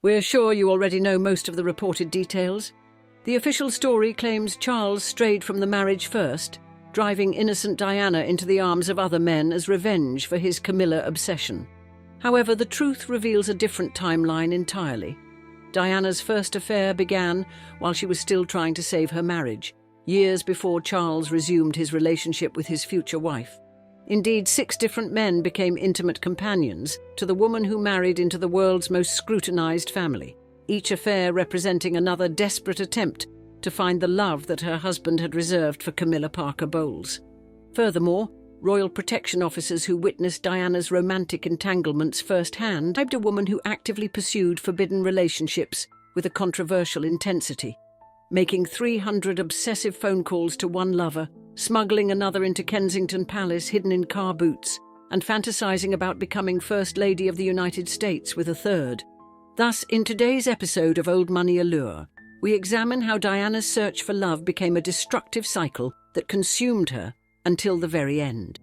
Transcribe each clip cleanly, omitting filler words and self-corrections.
We're sure you already know most of the reported details. The official story claims Charles strayed from the marriage first, driving innocent Diana into the arms of other men as revenge for his Camilla obsession. However, the truth reveals a different timeline entirely. Diana's first affair began while she was still trying to save her marriage, years before Charles resumed his relationship with his future wife. Indeed, 6 different men became intimate companions to the woman who married into the world's most scrutinized family, each affair representing another desperate attempt to find the love that her husband had reserved for Camilla Parker Bowles. Furthermore, royal protection officers who witnessed Diana's romantic entanglements firsthand described a woman who actively pursued forbidden relationships with a controversial intensity, making 300 obsessive phone calls to one lover, smuggling another into Kensington Palace hidden in car boots, and fantasizing about becoming First Lady of the United States with a third. Thus, in today's episode of Old Money Allure, we examine how Diana's search for love became a destructive cycle that consumed her until the very end.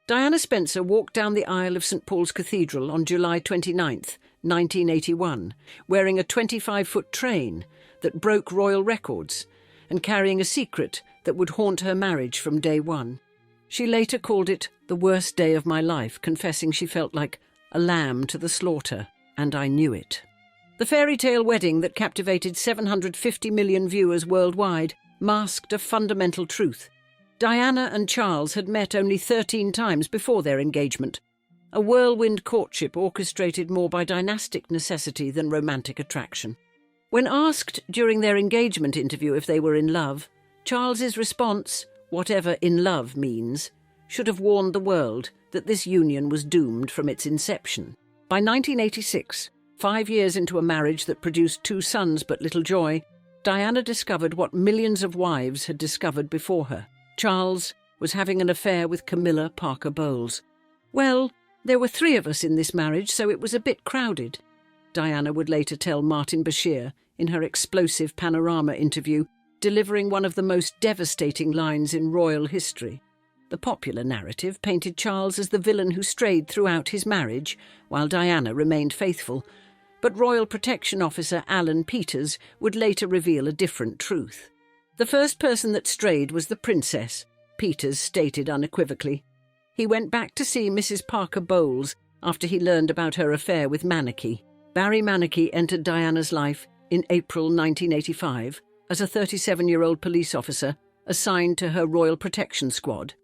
Diana Spencer walked down the aisle of St. Paul's Cathedral on July 29, 1981, wearing a 25-foot train that broke royal records and carrying a secret that would haunt her marriage from day one. She later called it the worst day of my life, confessing she felt like a lamb to the slaughter, and I knew it. The fairy tale wedding that captivated 750 million viewers worldwide masked a fundamental truth. Diana and Charles had met only 13 times before their engagement, a whirlwind courtship orchestrated more by dynastic necessity than romantic attraction. When asked during their engagement interview if they were in love, Charles's response, whatever in love means, should have warned the world that this union was doomed from its inception. By 1986, 5 years into a marriage that produced 2 sons but little joy, Diana discovered what millions of wives had discovered before her. Charles was having an affair with Camilla Parker Bowles. Well, there were 3 of us in this marriage, so it was a bit crowded, Diana would later tell Martin Bashir in her explosive Panorama interview, delivering one of the most devastating lines in royal history. The popular narrative painted Charles as the villain who strayed throughout his marriage, while Diana remained faithful, but Royal Protection Officer Alan Peters would later reveal a different truth. The first person that strayed was the princess, Peters stated unequivocally. He went back to see Mrs. Parker Bowles after he learned about her affair with Manaki. Barry Manaki entered Diana's life in April 1985 as a 37-year-old police officer assigned to her Royal Protection Squad,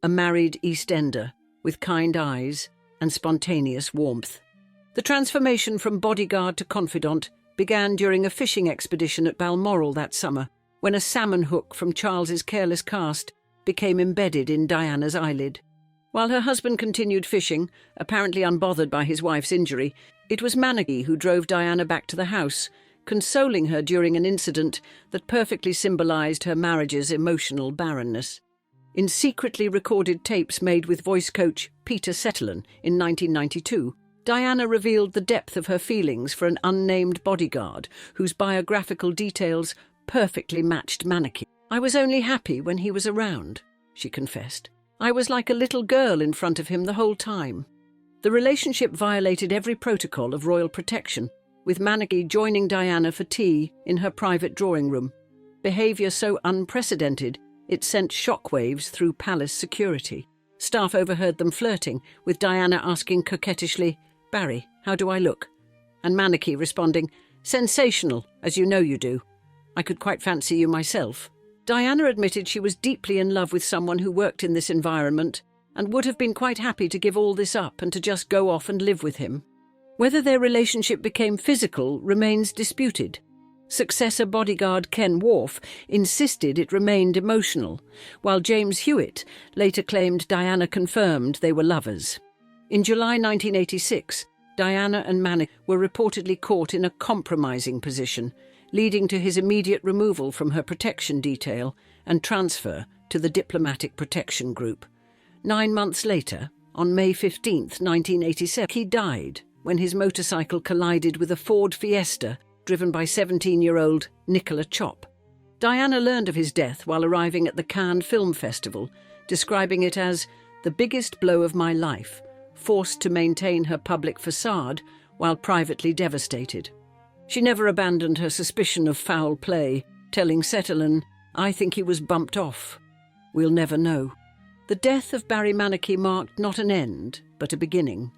a married East Ender with kind eyes and spontaneous warmth. The transformation from bodyguard to confidant began during a fishing expedition at Balmoral that summer, when a salmon hook from Charles's careless cast became embedded in Diana's eyelid. While her husband continued fishing, apparently unbothered by his wife's injury, it was Manaki who drove Diana back to the house, consoling her during an incident that perfectly symbolized her marriage's emotional barrenness. In secretly recorded tapes made with voice coach Peter Settelen in 1992, Diana revealed the depth of her feelings for an unnamed bodyguard whose biographical details perfectly matched Manaki. "I was only happy when he was around," she confessed. "I was like a little girl in front of him the whole time." The relationship violated every protocol of royal protection, with Manaki joining Diana for tea in her private drawing room. Behaviour so unprecedented, it sent shockwaves through palace security. Staff overheard them flirting, with Diana asking coquettishly, "Barry, how do I look?" And Manaki responding, "Sensational, as you know you do. I could quite fancy you myself." Diana admitted she was deeply in love with someone who worked in this environment and would have been quite happy to give all this up and to just go off and live with him. Whether their relationship became physical remains disputed. Successor bodyguard Ken Worf insisted it remained emotional, while James Hewitt later claimed Diana confirmed they were lovers. In July 1986, Diana and Manaki were reportedly caught in a compromising position, leading to his immediate removal from her protection detail and transfer to the Diplomatic Protection Group. 9 months later, on May 15, 1987, he died when his motorcycle collided with a Ford Fiesta driven by 17-year-old Nicola Chop. Diana learned of his death while arriving at the Cannes Film Festival, describing it as the biggest blow of my life, forced to maintain her public facade while privately devastated. She never abandoned her suspicion of foul play, telling Setterlin, "I think he was bumped off." We'll never know. The death of Barry Manaki marked not an end, but a beginning.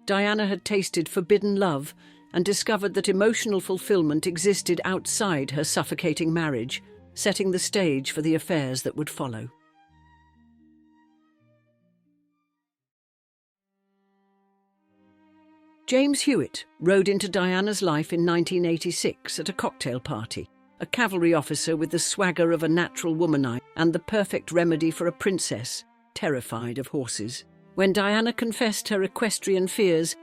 Diana had tasted forbidden love and discovered that emotional fulfillment existed outside her suffocating marriage, setting the stage for the affairs that would follow. James Hewitt rode into Diana's life in 1986 at a cocktail party, a cavalry officer with the swagger of a natural womanizer and the perfect remedy for a princess terrified of horses. When Diana confessed her equestrian fears,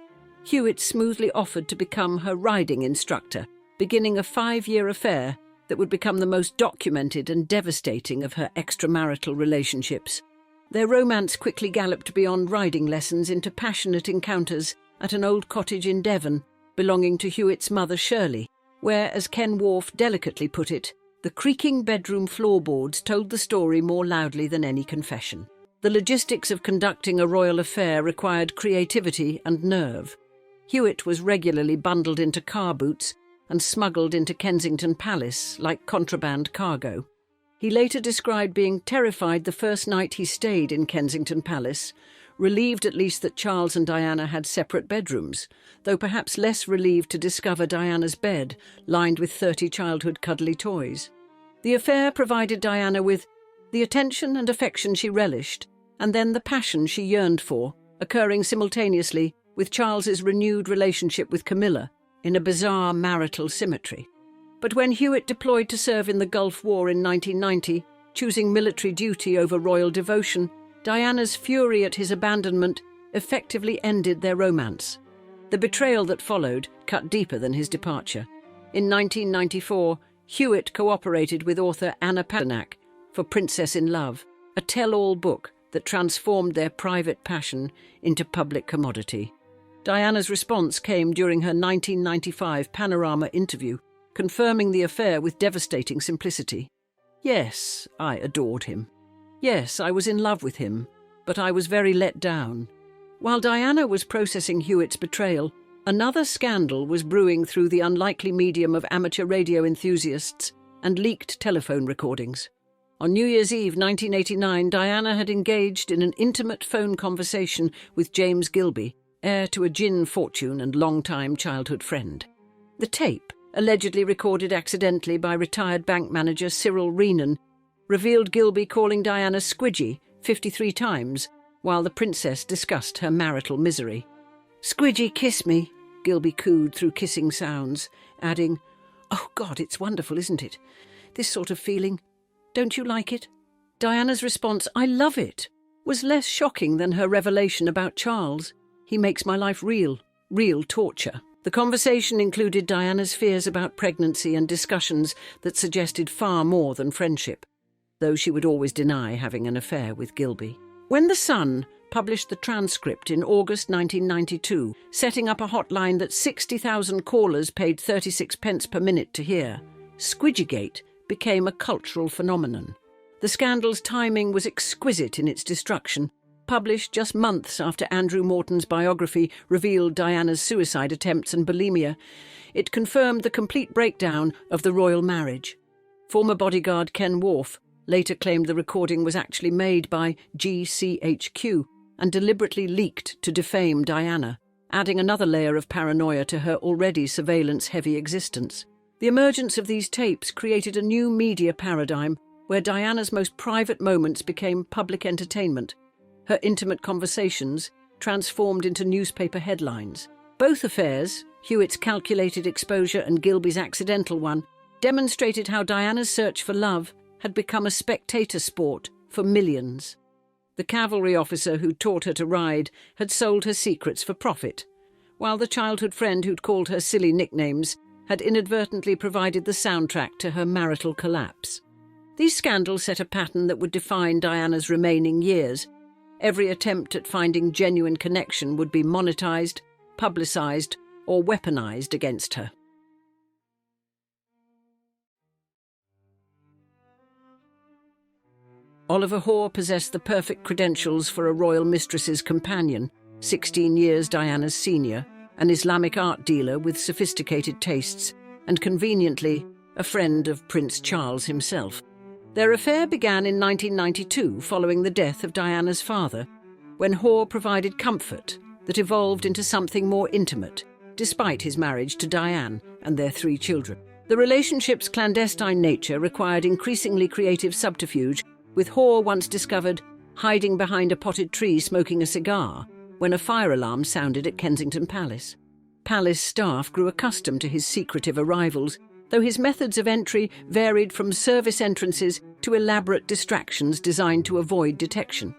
Hewitt smoothly offered to become her riding instructor, beginning a 5-year affair that would become the most documented and devastating of her extramarital relationships. Their romance quickly galloped beyond riding lessons into passionate encounters at an old cottage in Devon belonging to Hewitt's mother Shirley, where, as Ken Wharf delicately put it, the creaking bedroom floorboards told the story more loudly than any confession. The logistics of conducting a royal affair required creativity and nerve. Hewitt was regularly bundled into car boots and smuggled into Kensington Palace like contraband cargo. He later described being terrified the first night he stayed in Kensington Palace, relieved at least that Charles and Diana had separate bedrooms, though perhaps less relieved to discover Diana's bed lined with 30 childhood cuddly toys. The affair provided Diana with the attention and affection she relished, and then the passion she yearned for, occurring simultaneously with Charles's renewed relationship with Camilla in a bizarre marital symmetry. But when Hewitt deployed to serve in the Gulf War in 1990, choosing military duty over royal devotion, Diana's fury at his abandonment effectively ended their romance. The betrayal that followed cut deeper than his departure. In 1994, Hewitt cooperated with author Anna Pasternak for Princess in Love, a tell-all book that transformed their private passion into public commodity. Diana's response came during her 1995 Panorama interview, confirming the affair with devastating simplicity. "Yes, I adored him. Yes, I was in love with him, but I was very let down." While Diana was processing Hewitt's betrayal, another scandal was brewing through the unlikely medium of amateur radio enthusiasts and leaked telephone recordings. On New Year's Eve 1989, Diana had engaged in an intimate phone conversation with James Gilby, heir to a gin fortune and longtime childhood friend. The tape, allegedly recorded accidentally by retired bank manager Cyril Reenan, revealed Gilby calling Diana Squidgy 53 times while the princess discussed her marital misery. "Squidgy, kiss me," Gilby cooed through kissing sounds, adding, "Oh God, it's wonderful, isn't it? This sort of feeling. Don't you like it?" Diana's response, "I love it," was less shocking than her revelation about Charles. "He makes my life real torture." The conversation included Diana's fears about pregnancy and discussions that suggested far more than friendship, though she would always deny having an affair with Gilby. When The Sun published the transcript in August 1992, setting up a hotline that 60,000 callers paid 36 pence per minute to hear, Squidgygate became a cultural phenomenon. The scandal's timing was exquisite in its destruction. Published just months after Andrew Morton's biography revealed Diana's suicide attempts and bulimia, it confirmed the complete breakdown of the royal marriage. Former bodyguard Ken Wharf later claimed the recording was actually made by GCHQ and deliberately leaked to defame Diana, adding another layer of paranoia to her already surveillance-heavy existence. The emergence of these tapes created a new media paradigm where Diana's most private moments became public entertainment. Her intimate conversations transformed into newspaper headlines. Both affairs, Hewitt's calculated exposure and Gilby's accidental one, demonstrated how Diana's search for love had become a spectator sport for millions. The cavalry officer who taught her to ride had sold her secrets for profit, while the childhood friend who'd called her silly nicknames had inadvertently provided the soundtrack to her marital collapse. These scandals set a pattern that would define Diana's remaining years. Every attempt at finding genuine connection would be monetized, publicized, or weaponized against her. Oliver Hoare possessed the perfect credentials for a royal mistress's companion, 16 years Diana's senior, an Islamic art dealer with sophisticated tastes, and conveniently, a friend of Prince Charles himself. Their affair began in 1992 following the death of Diana's father, when Hoare provided comfort that evolved into something more intimate, despite his marriage to Diane and their 3 children. The relationship's clandestine nature required increasingly creative subterfuge, with Hoare once discovered hiding behind a potted tree smoking a cigar when a fire alarm sounded at Kensington Palace. Palace staff grew accustomed to his secretive arrivals, though his methods of entry varied from service entrances to elaborate distractions designed to avoid detection.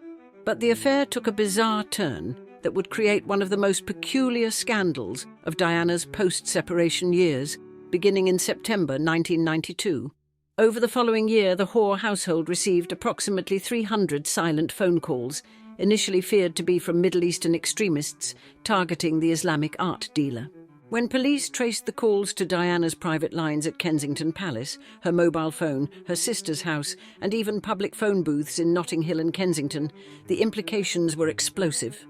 But the affair took a bizarre turn that would create one of the most peculiar scandals of Diana's post-separation years, beginning in September 1992. Over the following year, the Hoare household received approximately 300 silent phone calls, initially feared to be from Middle Eastern extremists targeting the Islamic art dealer. When police traced the calls to Diana's private lines at Kensington Palace, her mobile phone, her sister's house, and even public phone booths in Notting Hill and Kensington, the implications were explosive.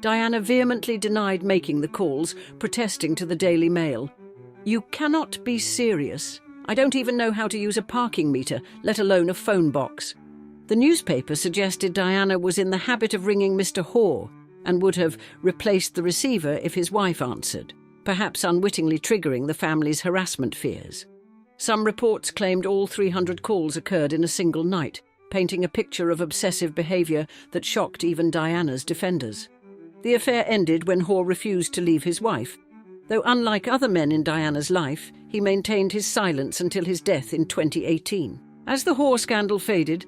Diana vehemently denied making the calls, protesting to the Daily Mail. "You cannot be serious. I don't even know how to use a parking meter, let alone a phone box." The newspaper suggested Diana was in the habit of ringing Mr. Hoare and would have replaced the receiver if his wife answered, perhaps unwittingly triggering the family's harassment fears. Some reports claimed all 300 calls occurred in a single night, painting a picture of obsessive behaviour that shocked even Diana's defenders. The affair ended when Hoare refused to leave his wife, though unlike other men in Diana's life, he maintained his silence until his death in 2018. As the Hoare scandal faded,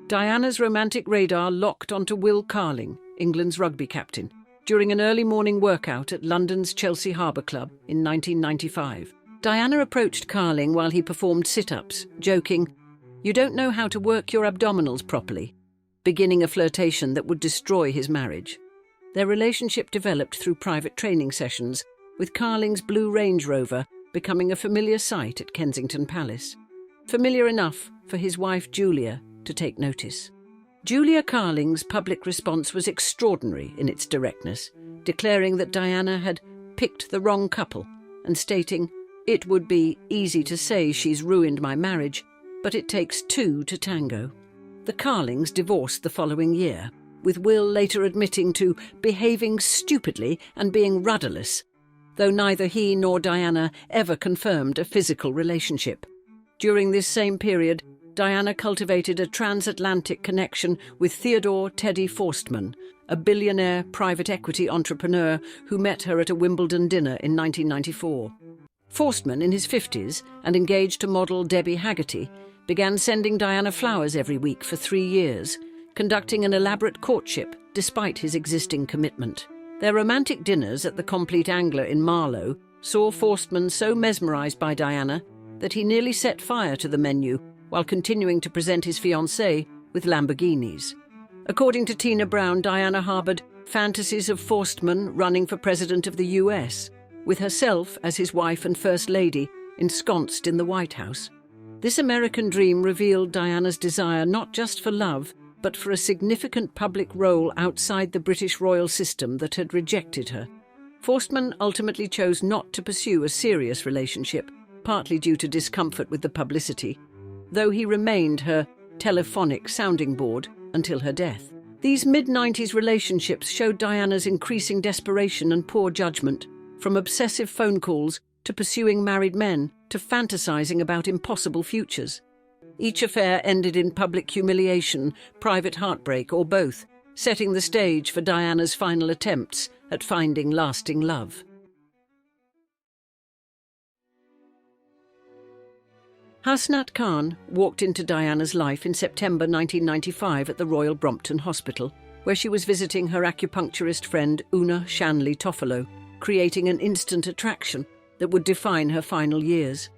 Diana's romantic radar locked onto Will Carling, England's rugby captain, during an early morning workout at London's Chelsea Harbour Club in 1995. Diana approached Carling while he performed sit-ups, joking, "You don't know how to work your abdominals properly," beginning a flirtation that would destroy his marriage. Their relationship developed through private training sessions, with Carling's blue Range Rover becoming a familiar sight at Kensington Palace. Familiar enough for his wife Julia to take notice. Julia Carling's public response was extraordinary in its directness, declaring that Diana had picked the wrong couple and stating, "It would be easy to say she's ruined my marriage, but it takes 2 to tango." The Carlings divorced the following year, with Will later admitting to behaving stupidly and being rudderless, though neither he nor Diana ever confirmed a physical relationship. During this same period, Diana cultivated a transatlantic connection with Theodore Teddy Forstmann, a billionaire private equity entrepreneur who met her at a Wimbledon dinner in 1994. Forstmann, in his 50s and engaged to model Debbie Haggerty, began sending Diana flowers every week for 3 years, conducting an elaborate courtship despite his existing commitment. Their romantic dinners at the Complete Angler in Marlow saw Forstmann so mesmerised by Diana that he nearly set fire to the menu while continuing to present his fiancée with Lamborghinis. According to Tina Brown, Diana harboured fantasies of Forstmann running for president of the US, with herself as his wife and First Lady ensconced in the White House. This American dream revealed Diana's desire not just for love, but for a significant public role outside the British royal system that had rejected her. Forstmann ultimately chose not to pursue a serious relationship, partly due to discomfort with the publicity, though he remained her telephonic sounding board until her death. These mid-90s relationships showed Diana's increasing desperation and poor judgment, from obsessive phone calls to pursuing married men to fantasizing about impossible futures. Each affair ended in public humiliation, private heartbreak, or both, setting the stage for Diana's final attempts at finding lasting love. Hasnat Khan walked into Diana's life in September 1995 at the Royal Brompton Hospital, where she was visiting her acupuncturist friend Una Shanley Toffolo, creating an instant attraction that would define her final years.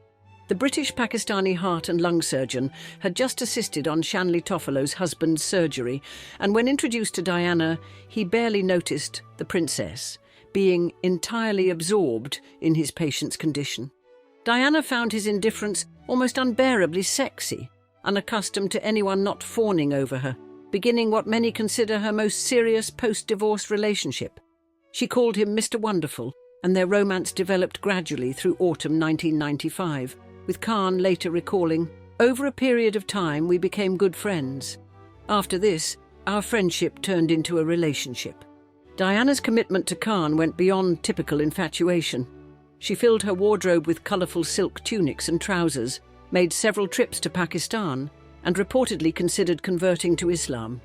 The British-Pakistani heart and lung surgeon had just assisted on Shanley Toffolo's husband's surgery, and when introduced to Diana, he barely noticed the princess, being entirely absorbed in his patient's condition. Diana found his indifference almost unbearably sexy, unaccustomed to anyone not fawning over her, beginning what many consider her most serious post-divorce relationship. She called him Mr. Wonderful, and their romance developed gradually through autumn 1995, with Khan later recalling, "Over a period of time we became good friends. After this, our friendship turned into a relationship." Diana's commitment to Khan went beyond typical infatuation. She filled her wardrobe with colourful silk tunics and trousers, made several trips to Pakistan, and reportedly considered converting to Islam.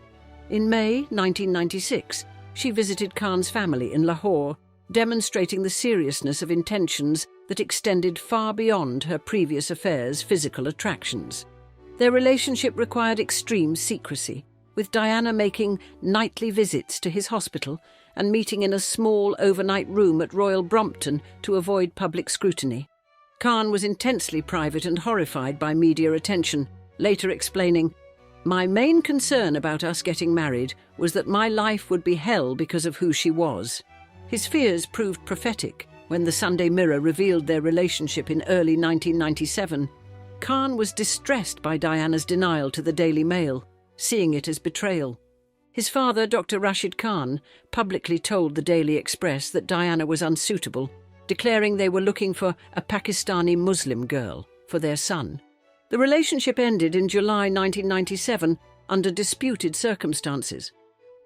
In May 1996, she visited Khan's family in Lahore, demonstrating the seriousness of intentions that extended far beyond her previous affair's physical attractions. Their relationship required extreme secrecy, with Diana making nightly visits to his hospital and meeting in a small overnight room at Royal Brompton to avoid public scrutiny. Khan was intensely private and horrified by media attention, later explaining, "My main concern about us getting married was that my life would be hell because of who she was." His fears proved prophetic when the Sunday Mirror revealed their relationship in early 1997. Khan was distressed by Diana's denial to the Daily Mail, seeing it as betrayal. His father, Dr. Rashid Khan, publicly told the Daily Express that Diana was unsuitable, declaring they were looking for a Pakistani Muslim girl for their son. The relationship ended in July 1997 under disputed circumstances.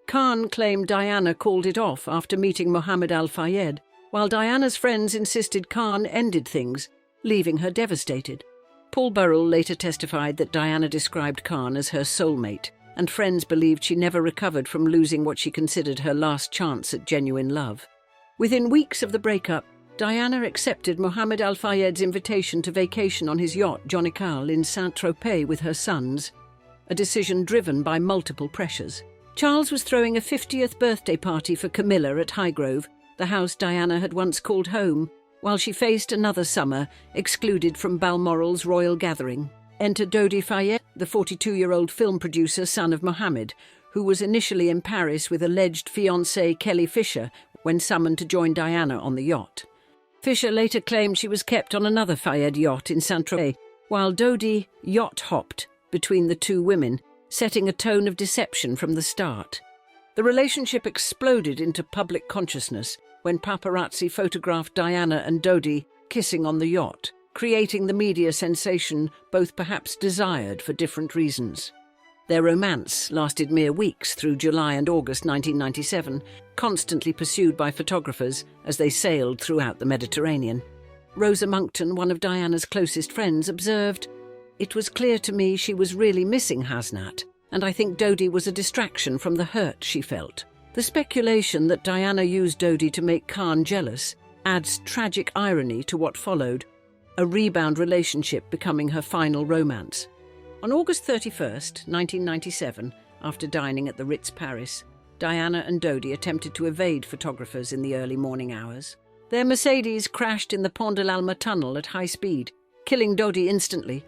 Khan claimed Diana called it off after meeting Mohammed Al-Fayed, while Diana's friends insisted Khan ended things, leaving her devastated. Paul Burrell later testified that Diana described Khan as her soulmate, and friends believed she never recovered from losing what she considered her last chance at genuine love. Within weeks of the breakup, Diana accepted Mohammed Al-Fayed's invitation to vacation on his yacht Jonikal in Saint-Tropez with her sons, a decision driven by multiple pressures. Charles was throwing a 50th birthday party for Camilla at Highgrove, the house Diana had once called home, while she faced another summer excluded from Balmoral's royal gathering. Enter Dodi Fayed, the 42-year-old film producer, son of Mohammed, who was initially in Paris with alleged fiancé Kelly Fisher when summoned to join Diana on the yacht. Fisher later claimed she was kept on another Fayed yacht in Saint-Tropez, while Dodi yacht-hopped between the two women, setting a tone of deception from the start. The relationship exploded into public consciousness when paparazzi photographed Diana and Dodi kissing on the yacht, creating the media sensation both perhaps desired for different reasons. Their romance lasted mere weeks through July and August 1997, constantly pursued by photographers as they sailed throughout the Mediterranean. Rosa Monckton, one of Diana's closest friends, observed, "It was clear to me she was really missing Hasnat, and I think Dodi was a distraction from the hurt she felt." The speculation that Diana used Dodi to make Khan jealous adds tragic irony to what followed, a rebound relationship becoming her final romance. On August 31st, 1997, after dining at the Ritz Paris, Diana and Dodi attempted to evade photographers in the early morning hours. Their Mercedes crashed in the Pont de l'Alma tunnel at high speed, killing Dodi instantly,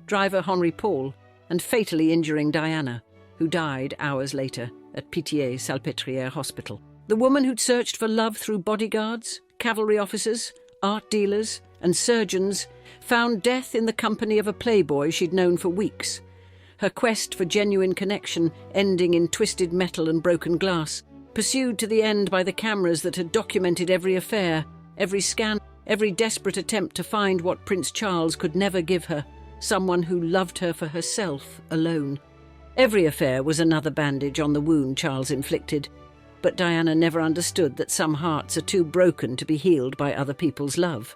driver Henri Paul, and fatally injuring Diana, who died hours later at Pitié-Salpêtrière Hospital. The woman who'd searched for love through bodyguards, cavalry officers, art dealers, and surgeons found death in the company of a playboy she'd known for weeks. Her quest for genuine connection ending in twisted metal and broken glass, pursued to the end by the cameras that had documented every affair, every scandal, every desperate attempt to find what Prince Charles could never give her, someone who loved her for herself alone. Every affair was another bandage on the wound Charles inflicted, but Diana never understood that some hearts are too broken to be healed by other people's love.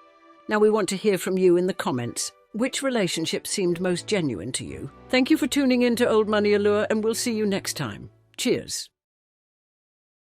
Now we want to hear from you in the comments. Which relationship seemed most genuine to you? Thank you for tuning in to Old Money Allure, and we'll see you next time. Cheers.